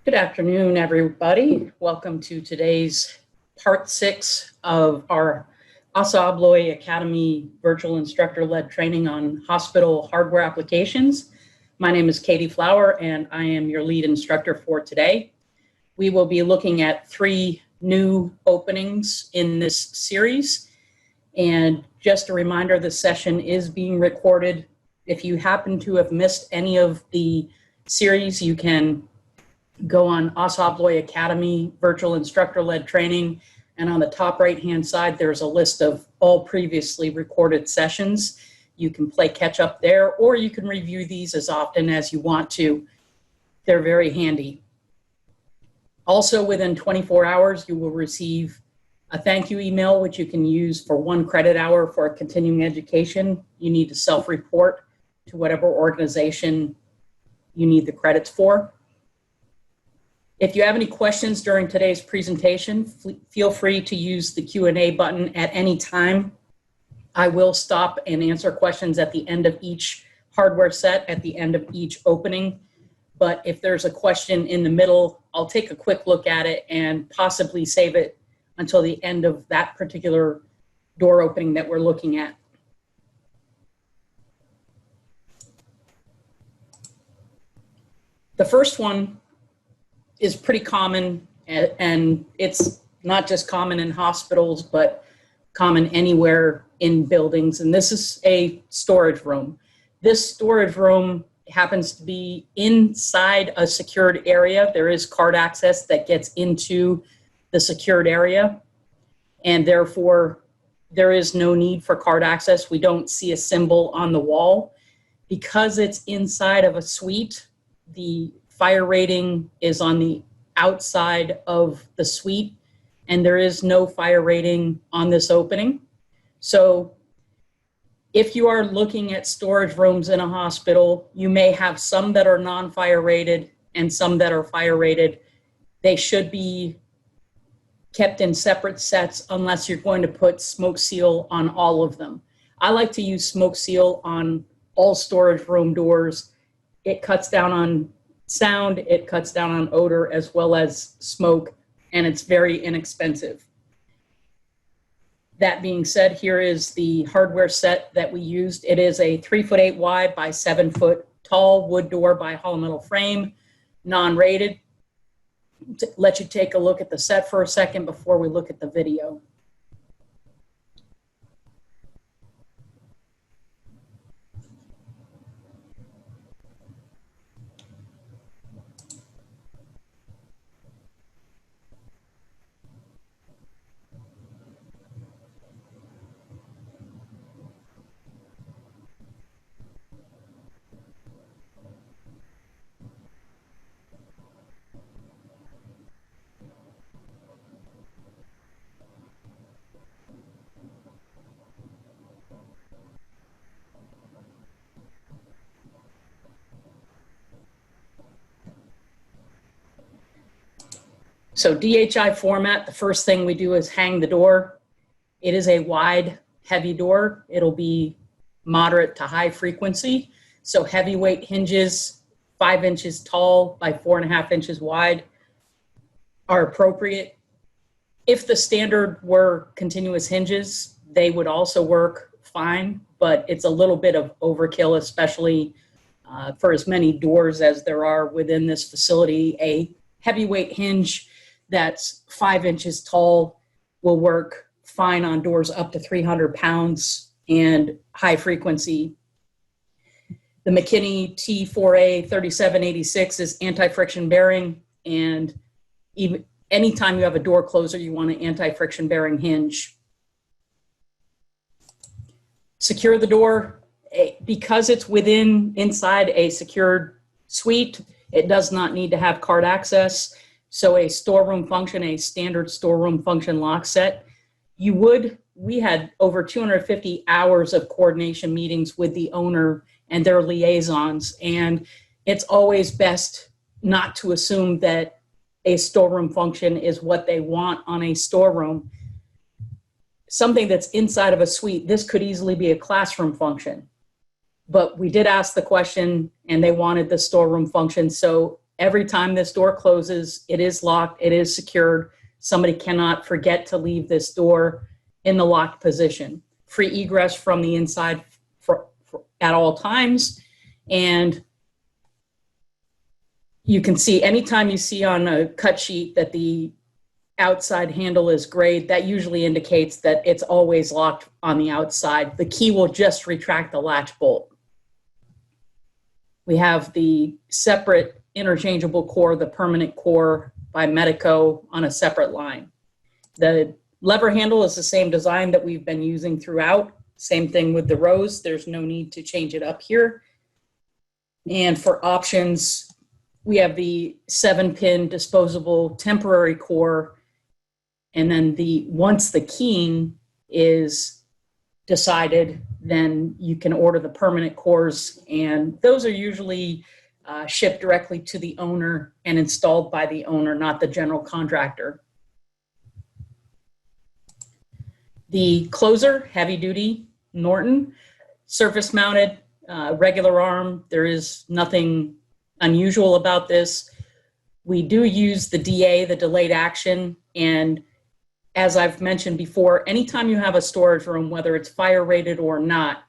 Good afternoon, everybody. Welcome to today's part 6 of our ASSA ABLOY Academy virtual instructor-led training on hospital hardware applications. My name is Katie Flower, and I am your lead instructor for today. We will be looking at 3 new openings in this series. And just a reminder, the session is being recorded. If you happen to have missed any of the series, you can go on ASSA ABLOY Academy virtual instructor-led training, and on the top right-hand side, there's a list of all previously recorded sessions. You can play catch up there, or you can review these as often as you want to. They're very handy. Also, within 24 hours, you will receive a thank you email, which you can use for 1 credit hour for a continuing education. You need to self-report to whatever organization you need the credits for. If you have any questions during today's presentation, feel free to use the Q&A button at any time. I will stop and answer questions at the end of each hardware set, at the end of each opening. But if there's a question in the middle, I'll take a quick look at it and possibly save it until the end of that particular door opening that we're looking at. The first one is pretty common, and it's not just common in hospitals, but common anywhere in buildings. And this is a storage room. This storage room happens to be inside a secured area. There is card access that gets into the secured area, and therefore there is no need for card access. We don't see a symbol on the wall. Because it's inside of a suite, the fire rating is on the outside of the suite, and there is no fire rating on this opening. So if you are looking at storage rooms in a hospital, you may have some that are non-fire rated and some that are fire rated. They should be kept in separate sets unless you're going to put smoke seal on all of them. I like to use smoke seal on all storage room doors. It cuts down on sound, it cuts down on odor as well as smoke, and it's very inexpensive. That being said, here is the hardware set that we used. It is a 3'8" wide by 7 foot tall wood door by hollow metal frame, non-rated. Let you take a look at the set for a second before we look at the video. So DHI format, the first thing we do is hang the door. It is a wide, heavy door. It'll be moderate to high frequency. So heavyweight hinges, 5 inches tall by 4.5 inches wide, are appropriate. If the standard were continuous hinges, they would also work fine, but it's a little bit of overkill, especially for as many doors as there are within this facility. A heavyweight hinge that's 5 inches tall will work fine on doors up to 300 pounds and high frequency. The McKinney T4A 3786 is anti-friction bearing, and even anytime you have a door closer, you want an anti-friction bearing hinge. Secure the door. Because it's inside a secured suite, it does not need to have card access. So a storeroom function, a standard storeroom function lock set, we had over 250 hours of coordination meetings with the owner and their liaisons. And it's always best not to assume that a storeroom function is what they want on a storeroom. Something that's inside of a suite, this could easily be a classroom function. But we did ask the question and they wanted the storeroom function. So Every time this door closes, it is locked, it is secured. Somebody cannot forget to leave this door in the locked position. Free egress from the inside at all times. And you can see anytime you see on a cut sheet that the outside handle is grayed, that usually indicates that it's always locked on the outside. The key will just retract the latch bolt. We have the separate interchangeable core, the permanent core by Medico, on a separate line. The lever handle is the same design that we've been using throughout. Same thing with the Rose. There's no need to change it up here. And for options, we have the 7-pin disposable temporary core. And then once the keying is decided, then you can order the permanent cores. And those are usually shipped directly to the owner and installed by the owner, not the general contractor. The closer, heavy duty, Norton, surface mounted, regular arm. There is nothing unusual about this. We do use the DA, the delayed action, and as I've mentioned before, anytime you have a storage room, whether it's fire rated or not,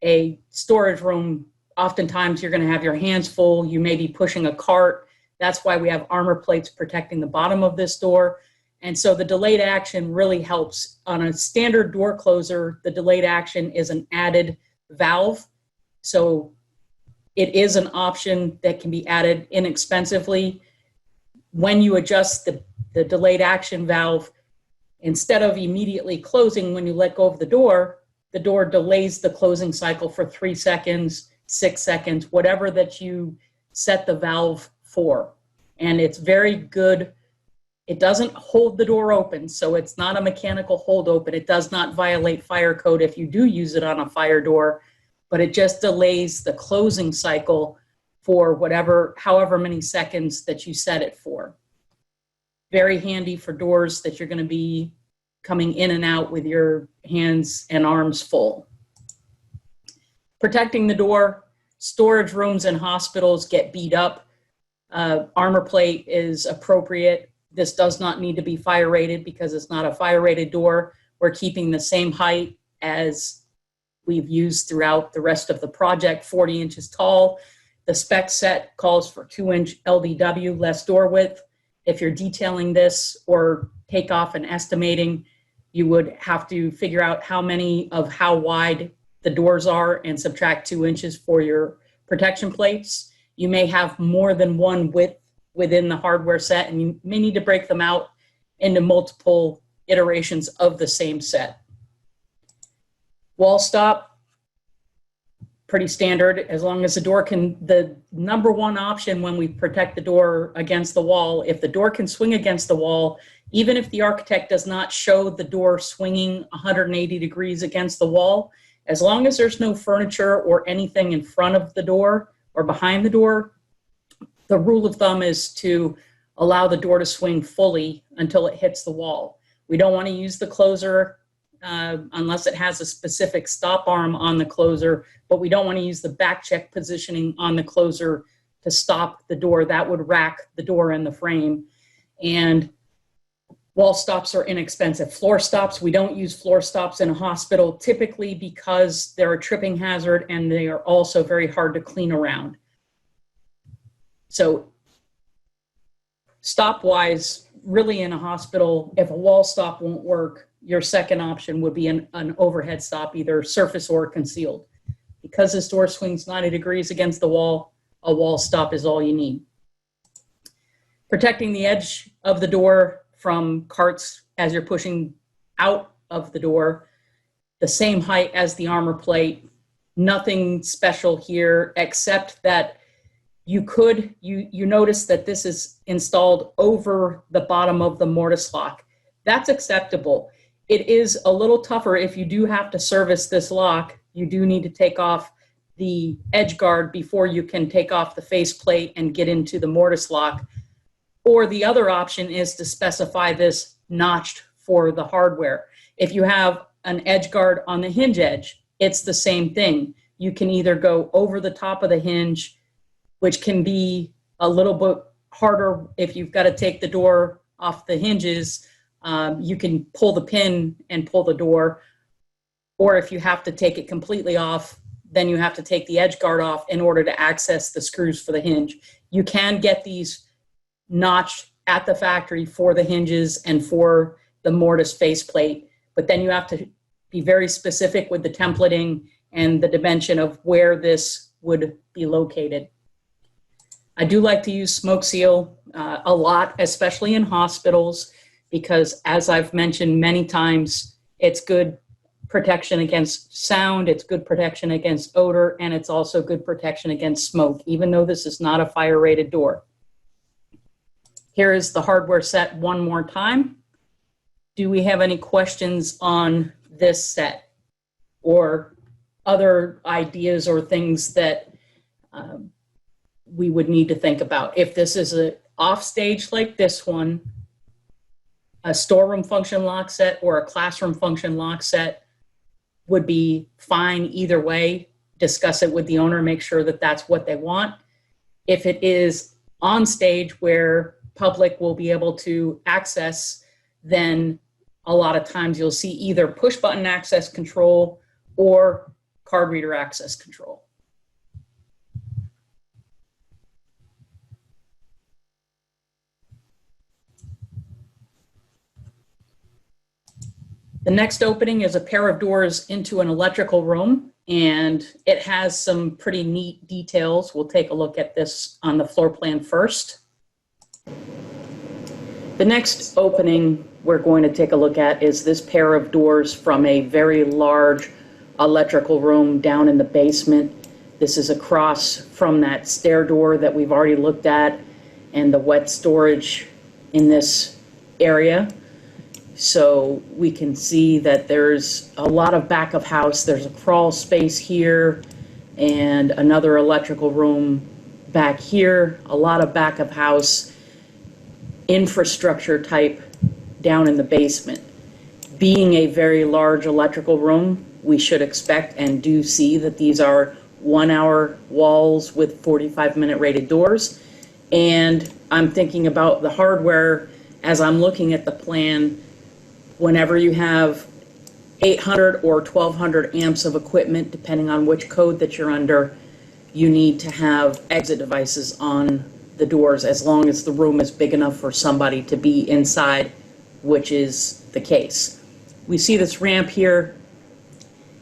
a storage room, oftentimes you're going to have your hands full. You may be pushing a cart. That's why we have armor plates protecting the bottom of this door. And so the delayed action really helps. On a standard door closer, the delayed action is an added valve. So it is an option that can be added inexpensively. When you adjust the delayed action valve, instead of immediately closing when you let go of the door delays the closing cycle for 3 seconds, 6 seconds, whatever that you set the valve for. And it's very good. It doesn't hold the door open, so it's not a mechanical hold open. It does not violate fire code if you do use it on a fire door, but it just delays the closing cycle for however many seconds that you set it for. Very handy for doors that you're going to be coming in and out with your hands and arms full. Protecting the door, storage rooms and hospitals get beat up. Armor plate is appropriate. This does not need to be fire rated because it's not a fire rated door. We're keeping the same height as we've used throughout the rest of the project, 40 inches tall. The spec set calls for 2-inch LDW, less door width. If you're detailing this or takeoff and estimating, you would have to figure out how wide the doors are and subtract 2 inches for your protection plates. You may have more than one width within the hardware set, and you may need to break them out into multiple iterations of the same set. Wall stop, pretty standard, as long as the number one option when we protect the door against the wall, if the door can swing against the wall, even if the architect does not show the door swinging 180 degrees against the wall, as long as there's no furniture or anything in front of the door or behind the door, the rule of thumb is to allow the door to swing fully until it hits the wall. We don't want to use the closer unless it has a specific stop arm on the closer, but we don't want to use the back check positioning on the closer to stop the door. That would rack the door and the frame. And wall stops are inexpensive. Floor stops, we don't use floor stops in a hospital typically because they're a tripping hazard and they are also very hard to clean around. So stop-wise, really in a hospital, if a wall stop won't work, your second option would be an overhead stop, either surface or concealed. Because this door swings 90 degrees against the wall, a wall stop is all you need. Protecting the edge of the door from carts as you're pushing out of the door, the same height as the armor plate, nothing special here except that you notice that this is installed over the bottom of the mortise lock. That's acceptable. It is a little tougher if you do have to service this lock. You do need to take off the edge guard before you can take off the faceplate and get into the mortise lock. Or the other option is to specify this notched for the hardware. If you have an edge guard on the hinge edge, it's the same thing. You can either go over the top of the hinge, which can be a little bit harder if you've got to take the door off the hinges. You can pull the pin and pull the door, or if you have to take it completely off, then you have to take the edge guard off in order to access the screws for the hinge. You can get these notched at the factory for the hinges and for the mortise faceplate, but then you have to be very specific with the templating and the dimension of where this would be located. I do like to use smoke seal a lot, especially in hospitals, because as I've mentioned many times, it's good protection against sound, it's good protection against odor, and it's also good protection against smoke, even though this is not a fire-rated door. Here is the hardware set one more time. Do we have any questions on this set or other ideas or things that we would need to think about? If this is an offstage like this one, a storeroom function lock set or a classroom function lock set would be fine either way. Discuss it with the owner, make sure that that's what they want. If it is on stage where public will be able to access, then a lot of times you'll see either push button access control or card reader access control. The next opening is a pair of doors into an electrical room, and it has some pretty neat details. We'll take a look at this on the floor plan first. The next opening we're going to take a look at is this pair of doors from a very large electrical room down in the basement. This is across from that stair door that we've already looked at and the wet storage in this area. So we can see that there's a lot of back of house. There's a crawl space here and another electrical room back here, a lot of back of house infrastructure type down in the basement. Being a very large electrical room, we should expect and do see that these are 1 hour walls with 45-minute rated doors. And I'm thinking about the hardware as I'm looking at the plan. Whenever you have 800 or 1200 amps of equipment, depending on which code that you're under, you need to have exit devices on the doors as long as the room is big enough for somebody to be inside, which is the case. We see this ramp here,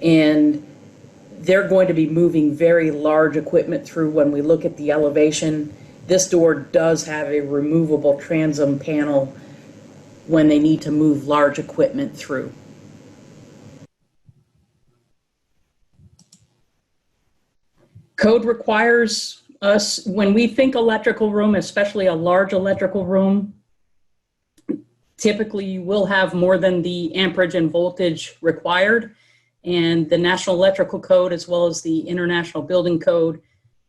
and they're going to be moving very large equipment through. When we look at the elevation, this door does have a removable transom panel when they need to move large equipment through. Code requires us, when we think electrical room, especially a large electrical room, typically you will have more than the amperage and voltage required. And the National Electrical Code, as well as the International Building Code,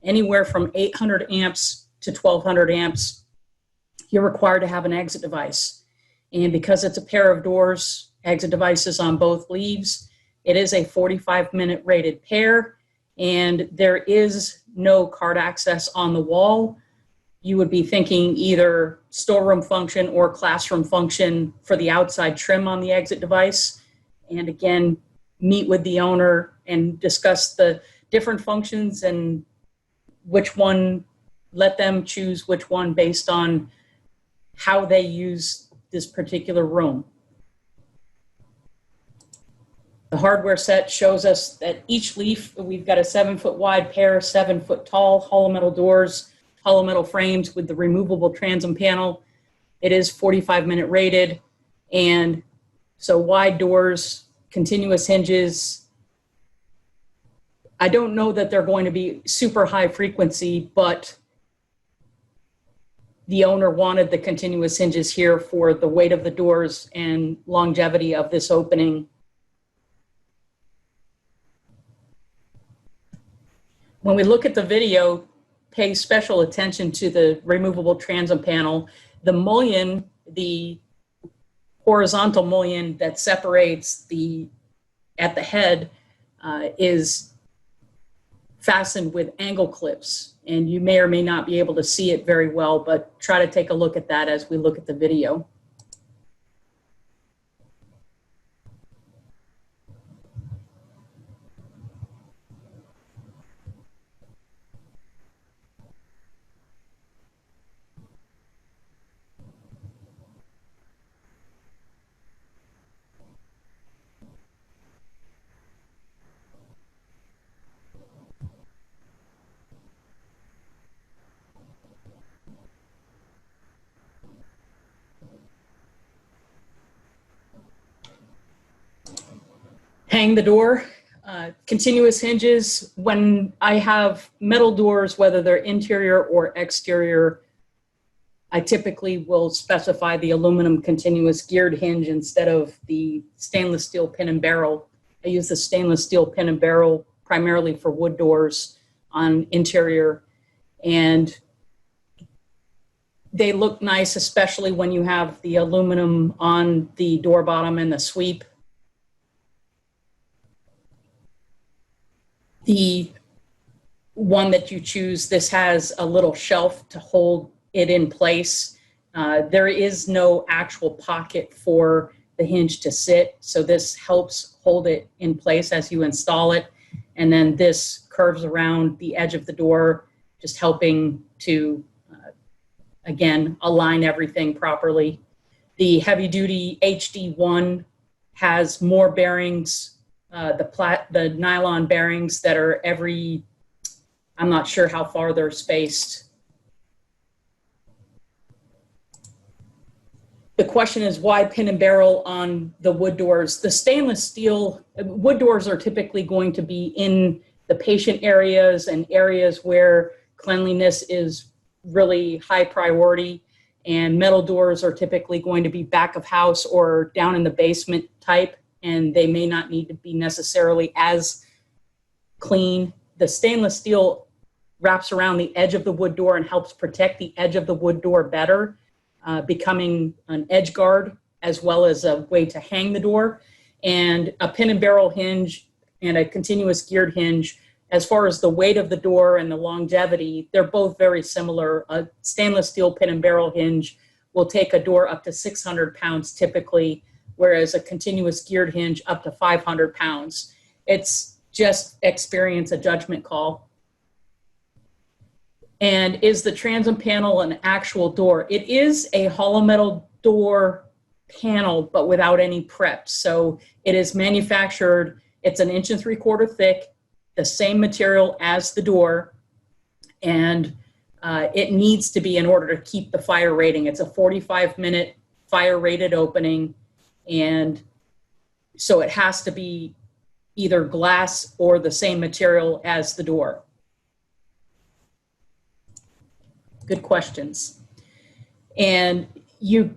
anywhere from 800 amps to 1200 amps, you're required to have an exit device. And because it's a pair of doors, exit devices on both leaves, it is a 45-minute rated pair, and there is no card access on the wall. You would be thinking either storeroom function or classroom function for the outside trim on the exit device. And again, meet with the owner and discuss the different functions and which one, let them choose which one based on how they use this particular room. The hardware set shows us that each leaf, we've got a 7-foot wide pair, 7-foot tall hollow metal doors, hollow metal frames with the removable transom panel. It is 45-minute rated, and so wide doors, continuous hinges. I don't know that they're going to be super high frequency, but the owner wanted the continuous hinges here for the weight of the doors and longevity of this opening. When we look at the video, pay special attention to the removable transom panel. The mullion, the horizontal mullion that separates at the head is fastened with angle clips. And you may or may not be able to see it very well, but try to take a look at that as we look at the video. Hang the door. Continuous hinges. When I have metal doors, whether they're interior or exterior, I typically will specify the aluminum continuous geared hinge instead of the stainless steel pin and barrel. I use the stainless steel pin and barrel primarily for wood doors on interior, and they look nice, especially when you have the aluminum on the door bottom and the sweep. The one that you choose, this has a little shelf to hold it in place. There is no actual pocket for the hinge to sit, so this helps hold it in place as you install it. And then this curves around the edge of the door, just helping to, again, align everything properly. The heavy-duty HD1 has more bearings, the nylon bearings that are I'm not sure how far they're spaced. The question is, why pin and barrel on the wood doors? The stainless steel wood doors are typically going to be in the patient areas and areas where cleanliness is really high priority, and metal doors are typically going to be back of house or down in the basement type, and they may not need to be necessarily as clean. The stainless steel wraps around the edge of the wood door and helps protect the edge of the wood door better, becoming an edge guard as well as a way to hang the door. And a pin and barrel hinge and a continuous geared hinge, as far as the weight of the door and the longevity, they're both very similar. A stainless steel pin and barrel hinge will take a door up to 600 pounds typically, whereas a continuous geared hinge up to 500 pounds. It's just experience, a judgment call. And is the transom panel an actual door? It is a hollow metal door panel, but without any prep. So it is manufactured, it's 1 3/4 inches thick, the same material as the door, and it needs to be in order to keep the fire rating. It's a 45-minute fire rated opening, and so it has to be either glass or the same material as the door. Good questions. And you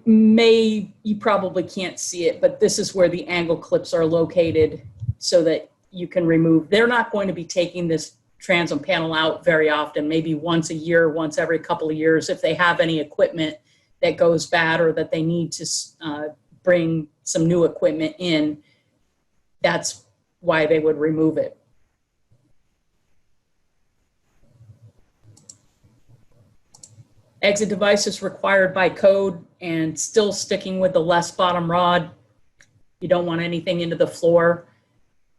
probably can't see it, but this is where the angle clips are located so that you can remove. They're not going to be taking this transom panel out very often, maybe once a year, once every couple of years, if they have any equipment that goes bad or that they need to bring some new equipment in. That's why they would remove it. Exit device is required by code, and still sticking with the less bottom rod. You don't want anything into the floor.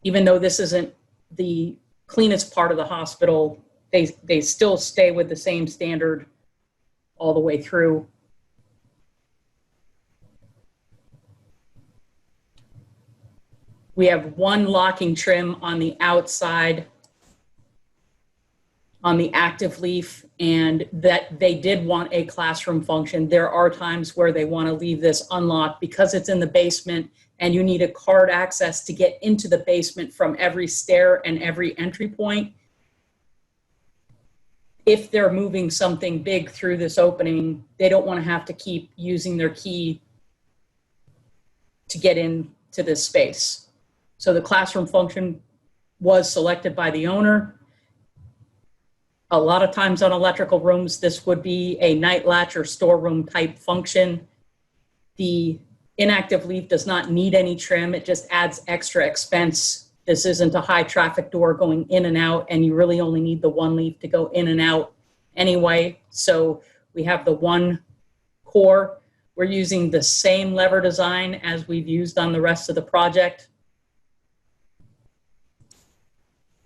Even though this isn't the cleanest part of the hospital, they still stay with the same standard all the way through. We have one locking trim on the outside on the active leaf, and that they did want a classroom function. There are times where they want to leave this unlocked because it's in the basement and you need a card access to get into the basement from every stair and every entry point. If they're moving something big through this opening, they don't want to have to keep using their key to get into this space. So the classroom function was selected by the owner. A lot of times on electrical rooms, this would be a night latch or storeroom type function. The inactive leaf does not need any trim. It just adds extra expense. This isn't a high traffic door going in and out, and you really only need the one leaf to go in and out anyway. So we have the one core. We're using the same lever design as we've used on the rest of the project.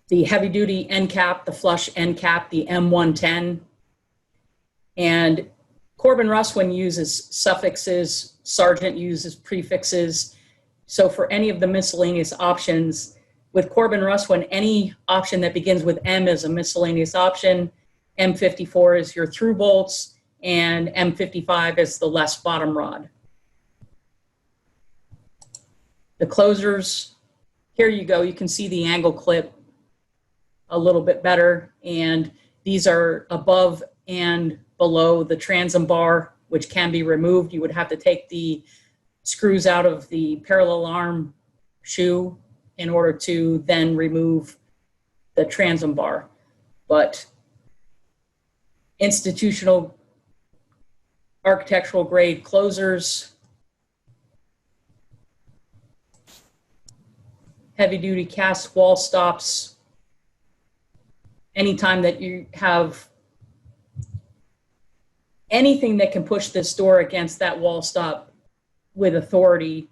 The heavy duty end cap, the flush end cap, the M110. And Corbin Russwin uses suffixes, Sargent uses prefixes. So for any of the miscellaneous options, with Corbin Russwin, any option that begins with M is a miscellaneous option. M54 is your through bolts, and M55 is the less bottom rod. The closers, here you go. You can see the angle clip a little bit better, and these are above and below the transom bar, which can be removed. You would have to take the screws out of the parallel arm shoe in order to then remove the transom bar. But institutional architectural grade closers, heavy duty cast wall stops. Anytime that you have anything that can push this door against that wall stop with authority,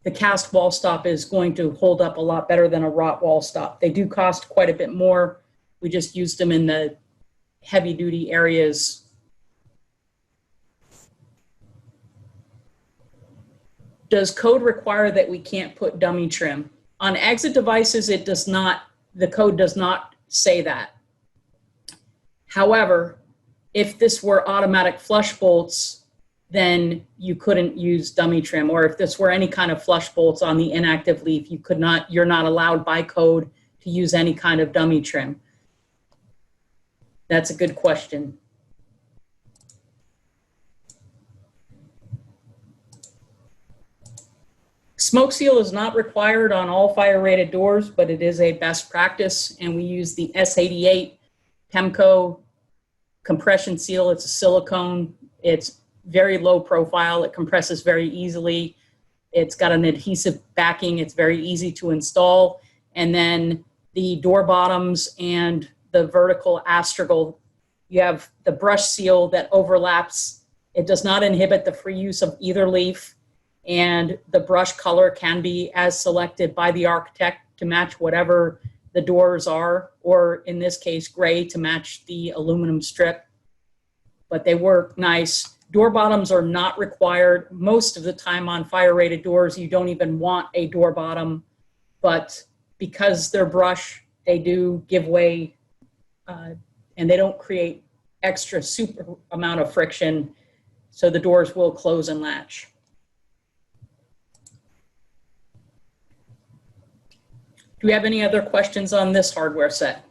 the cast wall stop is going to hold up a lot better than a wrought wall stop. They do cost quite a bit more. We just used them in the heavy duty areas. Does code require that we can't put dummy trim? On exit devices, it does not, the code does not say that. However, if this were automatic flush bolts, then you couldn't use dummy trim. Or if this were any kind of flush bolts on the inactive leaf, you're not allowed by code to use any kind of dummy trim. That's a good question. Smoke seal is not required on all fire rated doors, but it is a best practice, and we use the S88 Pemco compression seal. It's a silicone. It's very low profile. It compresses very easily. It's got an adhesive backing. It's very easy to install. And then the door bottoms and the vertical astragal, you have the brush seal that overlaps. It does not inhibit the free use of either leaf. And the brush color can be as selected by the architect to match whatever the doors are, or in this case, gray to match the aluminum strip. But they work nice. Door bottoms are not required. Most of the time on fire rated doors, you don't even want a door bottom, but because they're brush, they do give way and they don't create extra super amount of friction, so the doors will close and latch. Do we have any other questions on this hardware set?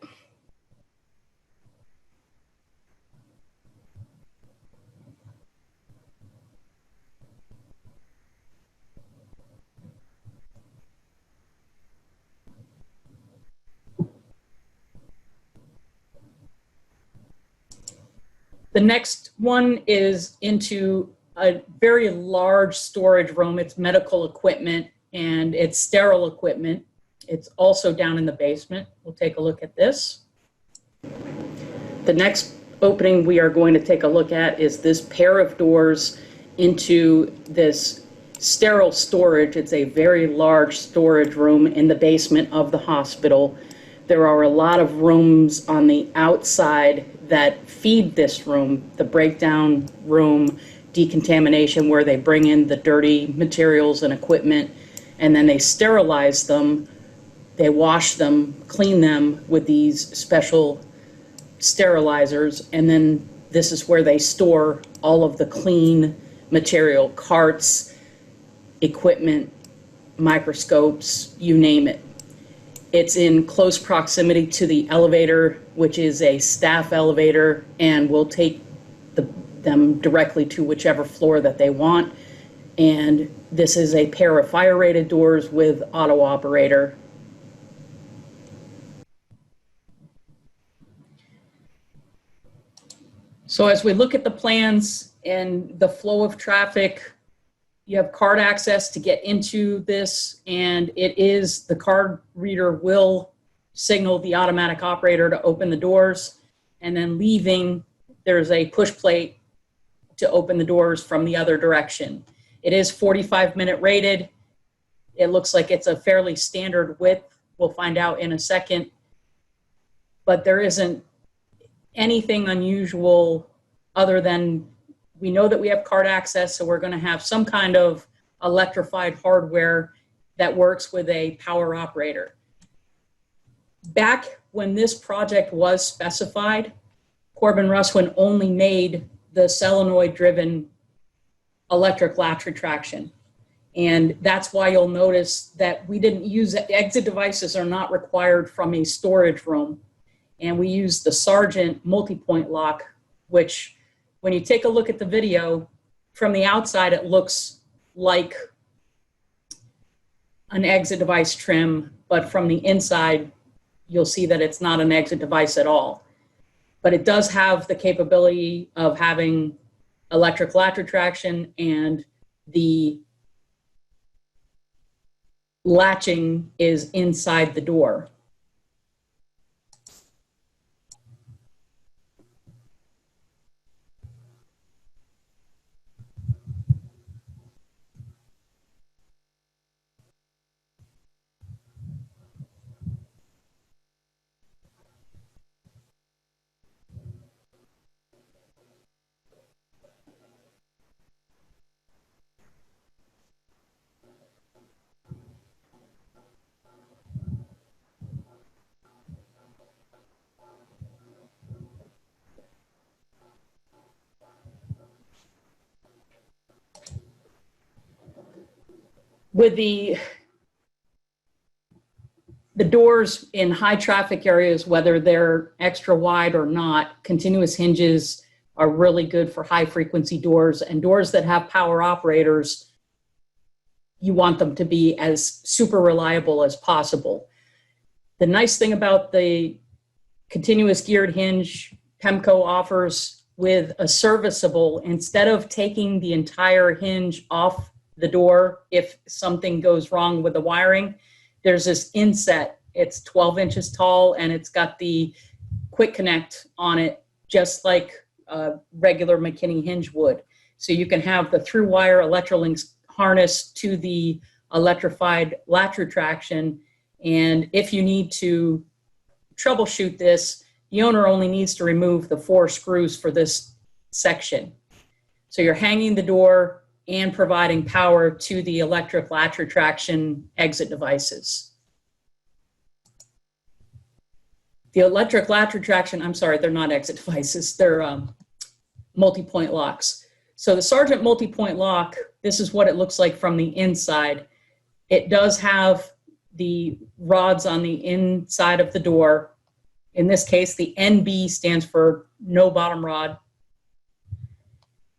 The next one is into a very large storage room. It's medical equipment and it's sterile equipment. It's also down in the basement. We'll take a look at this. The next opening we are going to take a look at is this pair of doors into this sterile storage. It's a very large storage room in the basement of the hospital. There are a lot of rooms on the outside that feed this room, the breakdown room, decontamination, where they bring in the dirty materials and equipment, and then they sterilize them. They wash them, clean them with these special sterilizers, and then this is where they store all of the clean material, carts, equipment, microscopes, you name it. It's in close proximity to the elevator, which is a staff elevator, and will take them directly to whichever floor that they want. And this is a pair of fire-rated doors with auto operator. So as we look at the plans and the flow of traffic, you have card access to get into this, and the card reader will signal the automatic operator to open the doors. and then leaving, there's a push plate to open the doors from the other direction. It is 45-minute rated. It looks like it's a fairly standard width. We'll find out in a second. But there isn't anything unusual other than we know that we have card access, so we're going to have some kind of electrified hardware that works with a power operator. Back when this project was specified, Corbin Russwin only made the solenoid-driven electric latch retraction. And that's why you'll notice that we didn't use exit devices are not required from a storage room. And we used the Sargent multi-point lock, which when you take a look at the video, from the outside, it looks like an exit device trim, but from the inside, you'll see that it's not an exit device at all. But it does have the capability of having electric latch retraction, and the latching is inside the door. With the doors in high traffic areas, whether they're extra wide or not, continuous hinges are really good for high frequency doors, and doors that have power operators, you want them to be as super reliable as possible. The nice thing about the continuous geared hinge PEMCO offers with a serviceable, instead of taking the entire hinge off the door if something goes wrong with the wiring, there's this inset. It's 12 inches tall, and it's got the quick connect on it, just like a regular McKinney hinge would. So you can have the through wire Electrolinks harness to the electrified latch retraction. And if you need to troubleshoot this, the owner only needs to remove the 4 screws for this section. So you're hanging the door and providing power to the electric latch retraction exit devices. The electric latch retraction, I'm sorry, they're not exit devices, they're multi-point locks. So the Sargent multi-point lock, this is what it looks like from the inside. It does have the rods on the inside of the door. In this case, the NB stands for no bottom rod,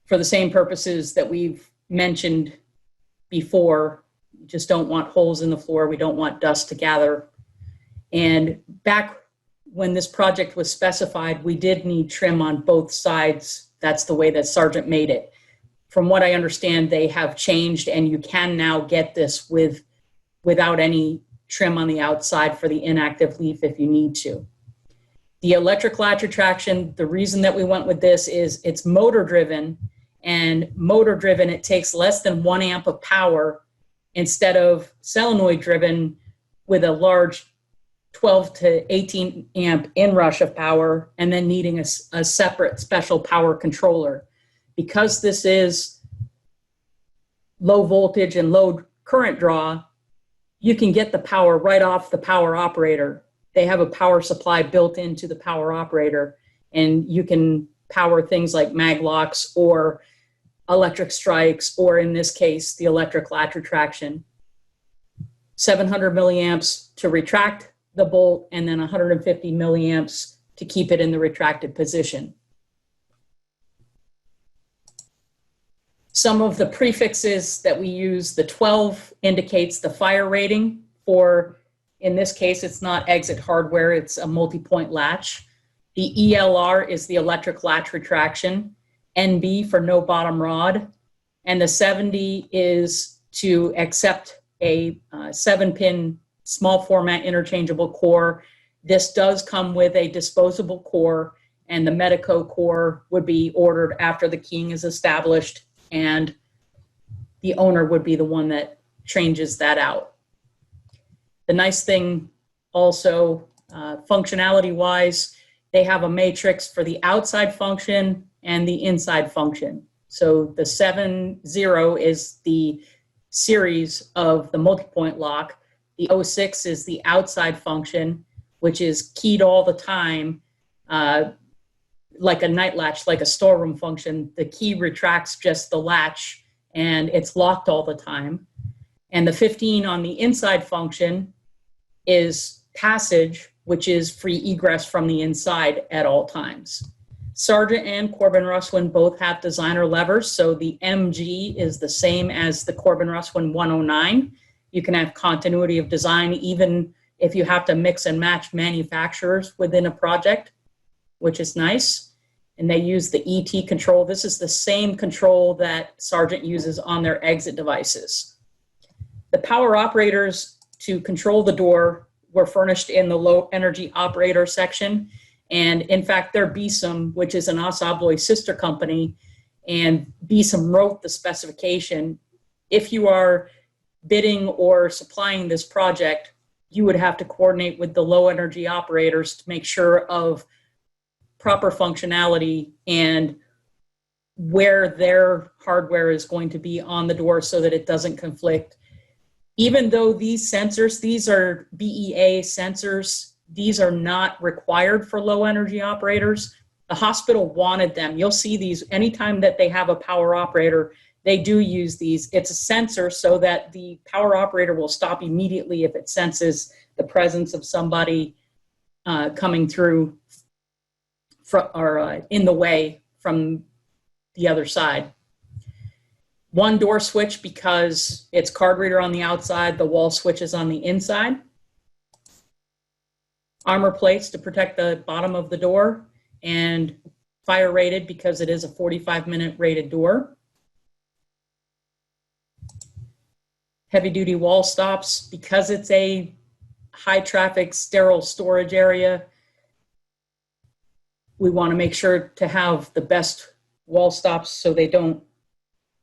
for the same purposes that we've mentioned before. We just don't want holes in the floor. We don't want dust to gather. And back when this project was specified, we did need trim on both sides. That's the way that Sargent made it. From what I understand, they have changed, and you can now get this without any trim on the outside for the inactive leaf if you need to. The electric latch retraction, the reason that we went with this is it's motor driven, and motor driven, it takes less than 1 amp of power instead of solenoid driven with a large 12 to 18 amp inrush of power, and then needing a separate special power controller. Because this is low voltage and low current draw, you can get the power right off the power operator. They have a power supply built into the power operator, and you can power things like mag locks or electric strikes, or in this case, the electric latch retraction. 700 milliamps to retract the bolt, and then 150 milliamps to keep it in the retracted position. Some of the prefixes that we use, the 12 indicates the fire rating for, in this case, it's not exit hardware, it's a multi-point latch. The ELR is the electric latch retraction. NB for no bottom rod. And the 70 is to accept a 7-pin small format interchangeable core. This does come with a disposable core, and the Medico core would be ordered after the keying is established, and the owner would be the one that changes that out. The nice thing also, functionality-wise, they have a matrix for the outside function and the inside function. So the 7.0 is the series of the multi-point lock. The 06 is the outside function, which is keyed all the time, like a night latch, like a storeroom function. The key retracts just the latch and it's locked all the time. And the 15 on the inside function is passage, which is free egress from the inside at all times. Sargent and Corbin Russwin both have designer levers, so the MG is the same as the Corbin Russwin 109. You can have continuity of design even if you have to mix and match manufacturers within a project, which is nice. And they use the ET control. This is the same control that Sargent uses on their exit devices. The power operators to control the door were furnished in the low energy operator section. And in fact, they're Besom, which is an ASSA ABLOY sister company, and Besom wrote the specification. If you are bidding or supplying this project, you would have to coordinate with the low energy operators to make sure of proper functionality and where their hardware is going to be on the door so that it doesn't conflict. Even though these sensors, these are BEA sensors, these are not required for low energy operators. The hospital wanted them. You'll see these anytime that they have a power operator, they do use these. It's a sensor so that the power operator will stop immediately if it senses the presence of somebody coming through or in the way from the other side. One door switch because it's card reader on the outside, the wall switch is on the inside. Armor plates to protect the bottom of the door, and fire rated because it is a 45-minute rated door. Heavy duty wall stops because it's a high traffic sterile storage area. We want to make sure to have the best wall stops so they don't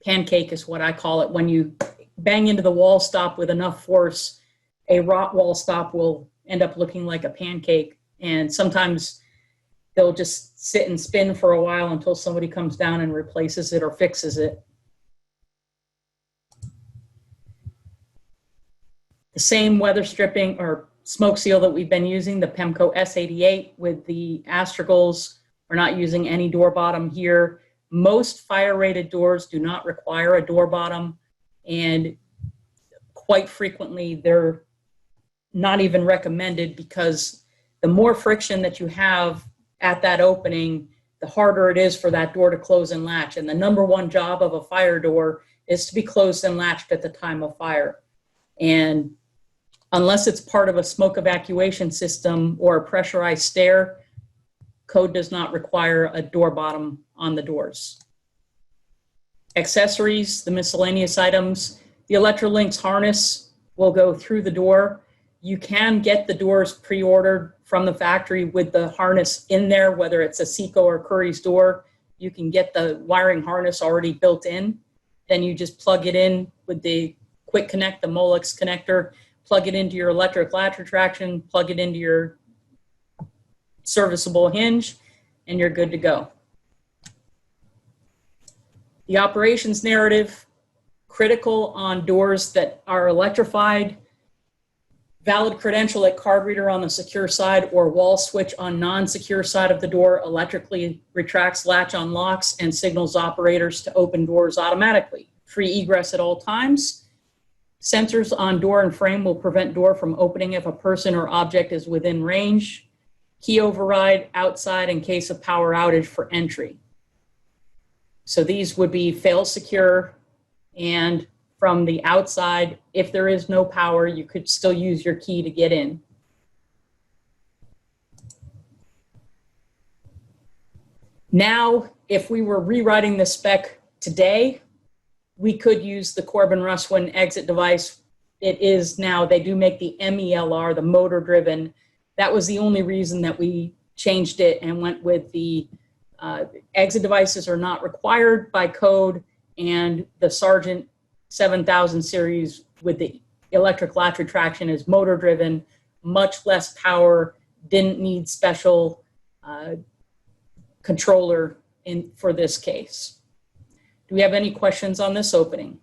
pancake, is what I call it. When you bang into the wall stop with enough force, a rot wall stop will end up looking like a pancake. And sometimes they'll just sit and spin for a while until somebody comes down and replaces it or fixes it. The same weather stripping or smoke seal that we've been using, the Pemco S88 with the astragals. We're not using any door bottom here. Most fire rated doors do not require a door bottom, and quite frequently they're not even recommended because the more friction that you have at that opening, the harder it is for that door to close and latch. And the number one job of a fire door is to be closed and latched at the time of fire. And unless it's part of a smoke evacuation system or a pressurized stair, code does not require a door bottom on the doors. Accessories, the miscellaneous items, the Electrolinx harness will go through the door. You can get the doors pre-ordered from the factory with the harness in there, whether it's a Seco or Curry's door. You can get the wiring harness already built in. Then you just plug it in with the Quick Connect, the Molex connector, plug it into your electric latch retraction, plug it into your serviceable hinge, and you're good to go. The operations narrative, critical on doors that are electrified, valid credential at card reader on the secure side or wall switch on non-secure side of the door electrically retracts latch unlocks and signals operators to open doors automatically. Free egress at all times. Sensors on door and frame will prevent door from opening if a person or object is within range. Key override outside in case of power outage for entry. So these would be fail secure, and from the outside, if there is no power, you could still use your key to get in. Now, if we were rewriting the spec today, we could use the Corbin Russwin exit device. It is now, they do make the MELR, the motor driven. That was the only reason that we changed it and went with the exit devices are not required by code, and the Sargent 7000 series with the electric latch retraction is motor driven, much less power, didn't need special controller for this case. Do we have any questions on this opening?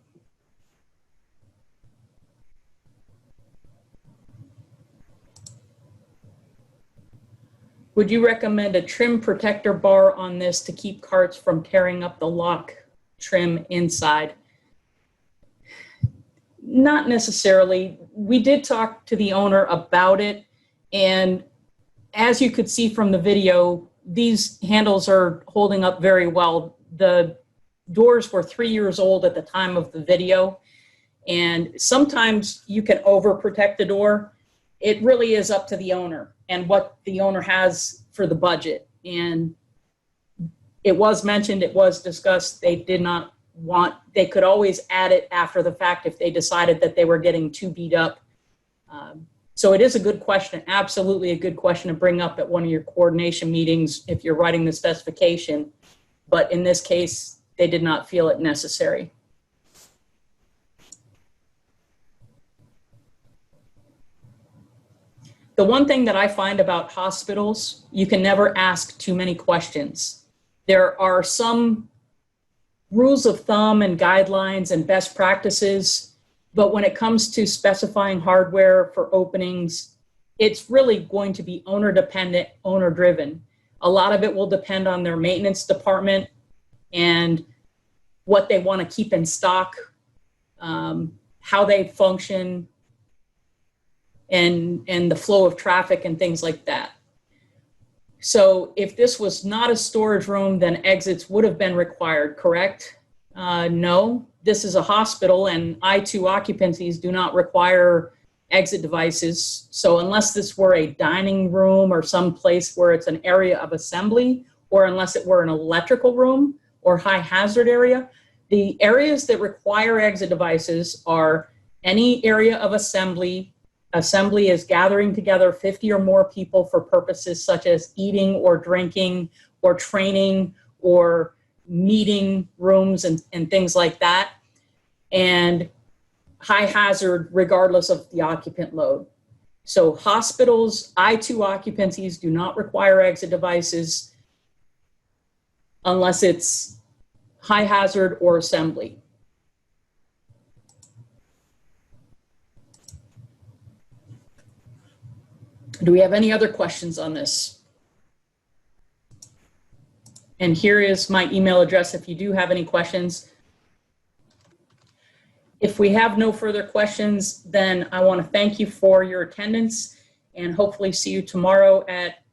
Would you recommend a trim protector bar on this to keep carts from tearing up the lock trim inside? Not necessarily. We did talk to the owner about it, and as you could see from the video, these handles are holding up very well. The doors were 3 years old at the time of the video, and sometimes you can overprotect the door. It really is up to the owner and what the owner has for the budget. And it was mentioned, it was discussed, they did not want, they could always add it after the fact if they decided that they were getting too beat up. So it is a good question, absolutely a good question to bring up at one of your coordination meetings if you're writing the specification. But in this case, they did not feel it necessary. The one thing that I find about hospitals, you can never ask too many questions. There are some rules of thumb and guidelines and best practices, but when it comes to specifying hardware for openings, it's really going to be owner dependent, owner driven. A lot of it will depend on their maintenance department and what they want to keep in stock, how they function, and the flow of traffic and things like that. So if this was not a storage room, then exits would have been required, correct? No, this is a hospital and I-2 occupancies do not require exit devices. So unless this were a dining room or some place where it's an area of assembly, or unless it were an electrical room or high hazard area, the areas that require exit devices are any area of assembly. Assembly is gathering together 50 or more people for purposes such as eating or drinking or training or meeting rooms and things like that. And high hazard regardless of the occupant load. So hospitals, I-2 occupancies do not require exit devices unless it's high hazard or assembly. Do we have any other questions on this? And here is my email address if you do have any questions. If we have no further questions, then I want to thank you for your attendance and hopefully see you tomorrow at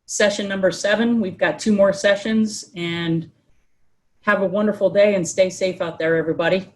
session number 7. We've got 2 more sessions, and have a wonderful day and stay safe out there, everybody.